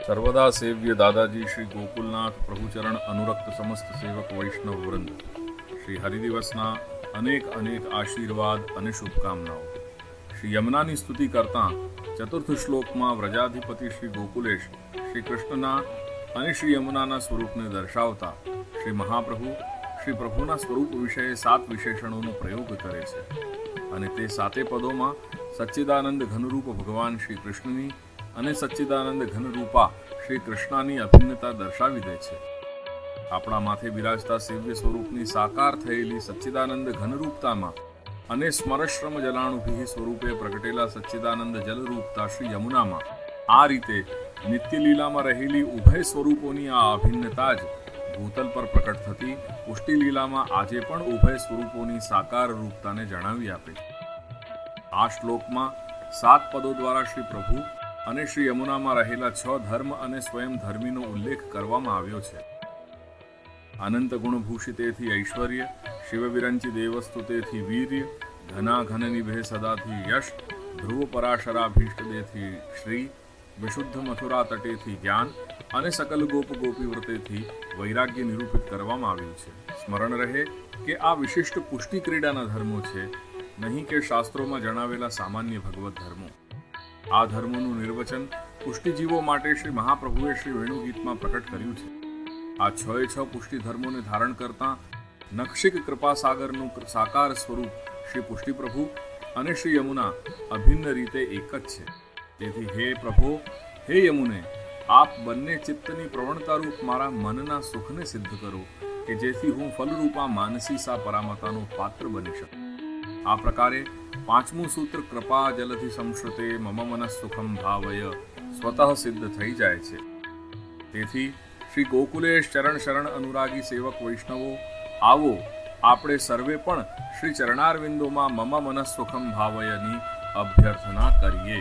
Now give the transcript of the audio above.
सर्वदा सेव्य दादाजी श्री गोकुलनाथ प्रभुचरण अनुरक्त समस्त सेवक वैष्णव वृंद श्री हरिदिवसना अनेक अनेक आशीर्वाद અને શુભકામનાઓ। શ્રી યમુનાની સ્તુતિ કરતા ચતુર્થ શ્લોકમાં વ્રજાધિપતિ શ્રી ગોકુલેશ શ્રી કૃષ્ણના અને શ્રી યમુનાના સ્વરૂપને દર્શાવતા શ્રી મહાપ્રભુ શ્રી પ્રભુના સ્વરૂપ વિષયે 7 વિશેષણોનો પ્રયોગ કરે છે અને તે 7 પદોમાં સચ્ચિદાનંદ ઘનરૂપ ભગવાન શ્રી કૃષ્ણની અને સચ્ચિદાનંદ ઘનરૂપા શ્રી કૃષ્ણની અભિન્નતા દર્શાવી દે છે। આપણા માથે બિરાજતા સેવ્ય સ્વરૂપની સાકાર થયેલી સચ્ચિદાનંદ ઘનરૂપતામાં અને સ્મરશ્રમ જલાણુભિ સ્વરૂપે પ્રગટેલા સચ્ચિદાનંદ જલરૂપતા શ્રી યમુનામાં આ રીતે નિત્ય લીલામાં રહેલી ઉભય સ્વરૂપોની આ અભિન્નતા જ ભૂતલ પર પ્રકટ થતી પુષ્ટિ લીલામાં આજે પણ ઉભય સ્વરૂપોની સાકાર રૂપતાને જણાવી આપે છે। આ શ્લોકમાં 7 પદો દ્વારા શ્રી પ્રભુ અને શ્રી યમુનામાં રહેલા 6 ધર્મ અને સ્વયં ધર્મીનો ઉલ્લેખ કરવામાં આવ્યો છે। અનંત ગુણભૂષિતેથી ઐશ્વર્ય, શિવ વિરંચી દેવસ્તુતેથી વીર્ય, ઘના ઘન નિભે સદાથી યશ, ધ્રુવ પરાશરાભીષ્ટદેથી શ્રી, વિશુદ્ધ મથુરા તટેથી જ્ઞાન અને સકલ ગોપ ગોપી વ્રતેથી વૈરાગ્ય નિરૂપિત કરવામાં આવ્યું છે। સ્મરણ રહે કે આ વિશિષ્ટ પુષ્ટિ ક્રીડાના ધર્મો છે, નહીં કે શાસ્ત્રોમાં જણાવેલા સામાન્ય ભગવત ધર્મો। આ ધર્મોનું નિર્વચન પુષ્ટિજીવો માટે શ્રી મહાપ્રભુએ શ્રી વેણુગીતમાં પ્રકટ કર્યું છે। આ 6 પુષ્ટિ ધર્મોને ધારણ કરતા નક્ષિક કૃપા સાગરનું સાકાર સ્વરૂપ શ્રી પુષ્ટિ પ્રભુ અને શ્રી યમુના અભિન્ન રીતે એક જ છે। તેથી હે પ્રભો, હે યમુને, આપ બંને ચિત્તની પ્રવણતા રૂપ મારા મનના સુખને સિદ્ધ કરો કે જેથી હું ફલરૂપા માનસી સા પરામતાનો પાત્ર બની શકું। આ પ્રકારે 5મું સૂત્ર કૃપા જલધિ સંશ્રુતે મમ મનઃ સુખમ ભાવય સ્વતઃ સિદ્ધ થઈ જાય છે। તેથી શ્રી ગોકુલેશ ચરણ શરણ અનુરાગી સેવક વૈષ્ણવો, આવો આપણે સર્વે પણ શ્રી ચરણારવિંદોમાં મમ મનઃ સુખમ ભાવયની અભ્યર્થના કરીએ।